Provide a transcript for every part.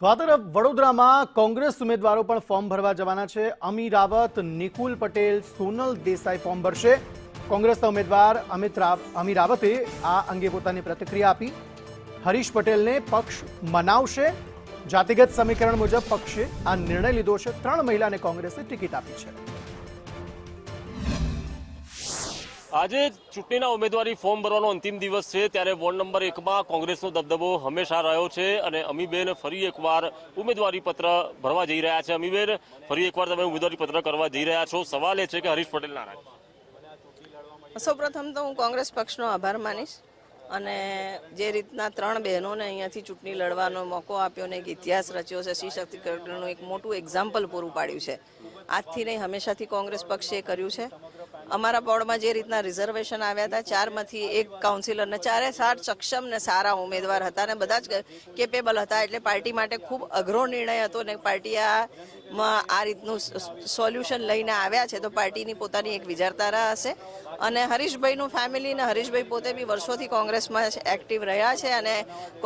તો આ તરફ વડોદરામાં કોંગ્રેસ ઉમેદવારો પણ ફોર્મ ભરવા જવાના છે। અમી રાવત, નિકુલ પટેલ, સોનલ દેસાઈ ફોર્મ ભરશે। કોંગ્રેસના ઉમેદવાર અમી રાવતે આ અંગે પોતાની પ્રતિક્રિયા આપી। હરીશ પટેલને પક્ષ મનાવશે। જાતિગત સમીકરણ મુજબ પક્ષે આ નિર્ણય લીધો છે। 3 મહિલાને કોંગ્રેસે ટિકિટ આપી છે। આજે ચૂંટણીના ઉમેદવારી ફોર્મ ભરવાનો અંતિમ દિવસ છે, ત્યારે વોર્ડ નંબર 1માં કોંગ્રેસનો દબદબો હંમેશા રહ્યો છે અને અમીબેન ફરી એકવાર ઉમેદવારી પત્ર ભરવા જઈ રહ્યા છે। અમીબેન, ફરી એકવાર તમે ઉમેદવારી પત્ર કરવા જઈ રહ્યા છો। સવાલ એ છે કે હરીશ પટેલ નારાજ। સૌપ્રથમ તો હું કોંગ્રેસ પક્ષનો આભાર માનીશ અને જે રીતના 3 બહેનોને અહીંયાથી ચૂંટણી લડવાનો મોકો આપ્યો ને એક ઇતિહાસ રચ્યો છે, સ્ત્રી શક્તિકરણનું એક મોટું એક્ઝામ્પલ પૂરું પાડ્યું છે। આજથી નહીં, હંમેશાથી કોંગ્રેસ પક્ષે કર્યું છે। અમારા બોર્ડમાં જે રીતના રિઝર્વેશન આવ્યા હતા, 4માંથી 1 કાઉન્સિલરને 4 સક્ષમ ને સારા ઉમેદવાર હતા ને બધા જ કેપેબલ હતા, એટલે પાર્ટી માટે ખૂબ અઘરો નિર્ણય હતો ને પાર્ટી આ રીતનું સોલ્યુશન લઈને આવ્યા છે, તો પાર્ટીની પોતાની એક વિચારધારા હશે। અને હરીશભાઈનું ફેમિલી ને હરીશભાઈ પોતે બી વર્ષોથી કોંગ્રેસમાં એક્ટિવ રહ્યા છે અને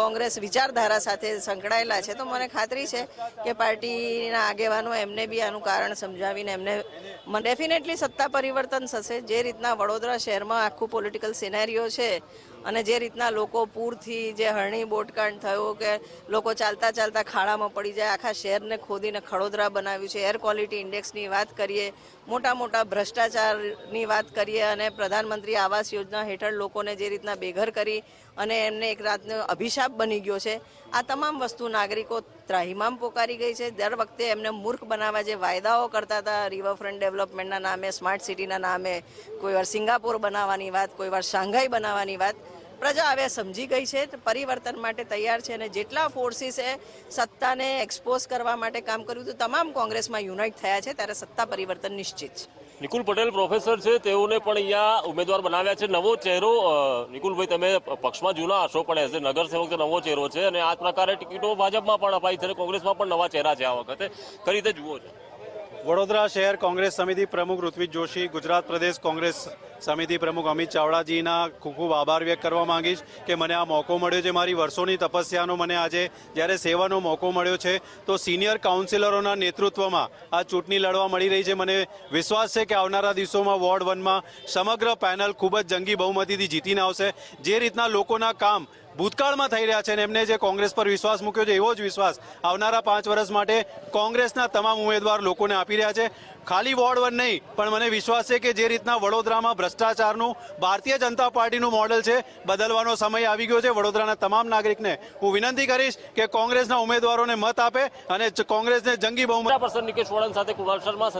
કોંગ્રેસ વિચારધારા સાથે સંકળાયેલા છે, તો મને ખાતરી છે કે પાર્ટીના આગેવાનો એમને બી આનું કારણ સમજાવીને એમને ડેફિનેટલી સત્તા પરિવર્તન થશે। જે રીતના વડોદરા શહેરમાં આખું પોલિટિકલ સિનેરિયો છે અને જે રીતના લોકો પૂરથી જે હરણી બોટકાંડ થયો કે લોકો ચાલતા ચાલતા ખાડામાં પડી જાય, આખા શહેરને ખોદીને ખડોદરા બનાવ્યું છે, એર ક્વોલિટી ઇન્ડેક્સની વાત કરીએ, મોટા મોટા ભ્રષ્ટાચારની વાત કરીએ અને પ્રધાનમંત્રી આવાસ યોજના હેઠળ લોકોને જે રીતના બેઘર કરી અને એમને એક રાતનો અભિશાપ બની ગયો છે, આ તમામ વસ્તુ નાગરિકો ત્રાહિમામ પોકારી ગઈ છે। દર વખતે એમને મૂર્ખ બનાવવા જે વાયદાઓ કરતા હતા, રિવરફ્રન્ટ ડેવલપમેન્ટના નામે, સ્માર્ટ સિટીના નામે, કોઈ વાર સિંગાપોર બનાવવાની વાત, કોઈ વાર શાંઘાઈ બનાવવાની વાત, પ્રજા હવે સમજી ગઈ છે, પરિવર્તન માટે તૈયાર છે અને જેટલા ફોર્સિસે સત્તાને એક્સપોઝ કરવા માટે કામ કર્યું હતું, તમામ કોંગ્રેસમાં યુનાઇટ થયા છે, ત્યારે સત્તા પરિવર્તન નિશ્ચિત છે। નિકુલ પટેલ પ્રોફેસર છે, તેઓને પણ અહીંયા ઉમેદવાર બનાવ્યા છે। નવો ચહેરો, નિકુલભાઈ, તમે પક્ષમાં જૂના હશો પણ એઝ એ નગરસેવક તો નવો ચહેરો છે અને આ પ્રકારે ટિકિટો ભાજપમાં પણ અપાઈ છે અને કોંગ્રેસમાં પણ નવા ચહેરા છે। આ વખતે કઈ રીતે જુઓ છો? વડોદરા શહેર કોંગ્રેસ સમિતિ પ્રમુખ ઋત્વિજ જોશી, ગુજરાત પ્રદેશ કોંગ્રેસ સમિતિ પ્રમુખ અમિત ચાવડાજીના ખૂબ ખૂબ આભાર વ્યક્ત કરવા માંગીશ કે મને આ મોકો મળ્યો છે। મારી વર્ષોની તપસ્યાનો મને આજે જ્યારે સેવાનો મોકો મળ્યો છે, તો સિનિયર કાઉન્સિલરોના નેતૃત્વમાં આ ચૂંટણી લડવા મળી રહી છે। મને વિશ્વાસ છે કે આવનારા દિવસોમાં વોર્ડ 1માં સમગ્ર પેનલ ખૂબ જ જંગી બહુમતીથી જીતીને આવશે। જે રીતના લોકોના કામ ભૂતકાળમાં થઈ રહ્યા છે અને એમને જે કોંગ્રેસ પર વિશ્વાસ મૂક્યો છે, એવો જ વિશ્વાસ આવનારા 5 વર્ષ માટે કોંગ્રેસના તમામ ઉમેદવાર લોકોને આપી રહ્યા છે। ખાલી વોર્ડ 1 નહીં, પણ મને વિશ્વાસ છે કે જે રીતના વડોદરામાં ભ્રષ્ટાચારનું ભારતીય જનતા પાર્ટીનું મોડેલ છે, બદલવાનો સમય આવી ગયો છે। વડોદરાના તમામ નાગરિકને હું વિનંતી કરીશ કે કોંગ્રેસના ઉમેદવારોને મત આપે અને કોંગ્રેસને જંગી બહુમતી નિકેશ વળન સાથે કુણાલ શર્મા।